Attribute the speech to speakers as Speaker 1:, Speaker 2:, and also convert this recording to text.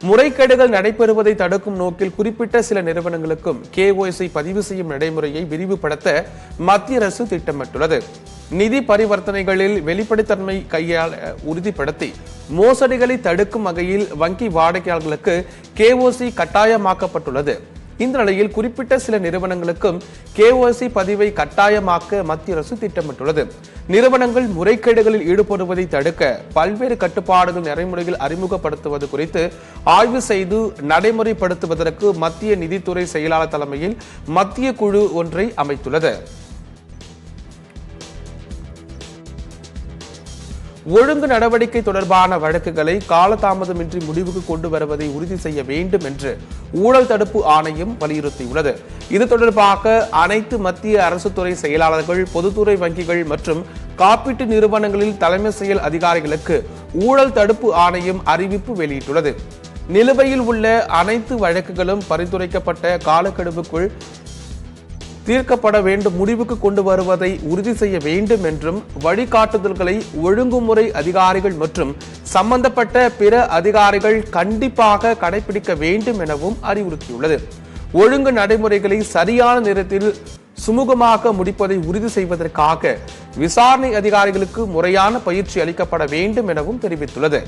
Speaker 1: முறைகேடுகள் நடைபெறுவதை தடுக்கும் நோக்கில் குறிப்பிட்ட சில நிறுவனங்களுக்கும் KYC பதிவு செய்யும் நடைமுறையை விரிவுபடுத்த மத்திய அரசு திட்டமிட்டுள்ளது. நிதி பரிவர்த்தனைகளில் வெளிப்படைத்தன்மை கையாள உறுதிப்படுத்தி மோசடிகளை தடுக்கும் வகையில் வங்கி வாடிக்கையாளர்களுக்கு KYC கட்டாயமாக்கப்பட்டுள்ளது. இந்த நிலையில் குறிப்பிட்ட சில நிறுவனங்களுக்கும் KYC பதிவை கட்டாயமாக்க மத்திய அரசு திட்டமிட்டுள்ளது. நிறுவனங்கள் முறைகேடுகளில் ஈடுபடுவதை தடுக்க பல்வேறு கட்டுப்பாடுகள் நடைமுறையில் அறிமுகப்படுத்துவது குறித்து ஆய்வு செய்து நடைமுறைப்படுத்துவதற்கு மத்திய நிதித்துறை செயலாளர் தலைமையில் மத்திய குழு ஒன்றை அமைத்துள்ளது. ஒழுங்கு நடவடிக்கை தொடர்பான வழக்குகளை காலதாமதமின்றி முடிவுக்கு கொண்டு வருவதை உறுதி செய்ய வேண்டும் என்று ஊழல் தடுப்பு ஆணையம் வலியுறுத்தியுள்ளது. இது தொடர்பாக அனைத்து மத்திய அரசு துறை செயலாளர்கள், பொதுத்துறை வங்கிகள் மற்றும் காப்பீட்டு நிறுவனங்களில் தலைமை செயல் அதிகாரிகளுக்கு ஊழல் தடுப்பு ஆணையம் அறிவிப்பு வெளியிட்டுள்ளது. நிலுவையில் உள்ள அனைத்து வழக்குகளும் பரிந்துரைக்கப்பட்ட காலக்கெடுவுக்குள் தீர்க்கப்பட வேண்டும், முடிவுக்கு கொண்டு வருவதை உறுதி செய்ய வேண்டும் என்றும் வழிகாட்டுதல்களை ஒழுங்குமுறை அதிகாரிகள் மற்றும் சம்பந்தப்பட்ட பிற அதிகாரிகள் கண்டிப்பாக கடைபிடிக்க வேண்டும் எனவும் அறிவுறுத்தியுள்ளது. ஒழுங்கு நடைமுறைகளை சரியான நேரத்தில் சுமூகமாக முடிப்பதை உறுதி செய்வதற்காக விசாரணை அதிகாரிகளுக்கு முறையான பயிற்சி அளிக்கப்பட வேண்டும் எனவும் தெரிவித்துள்ளது.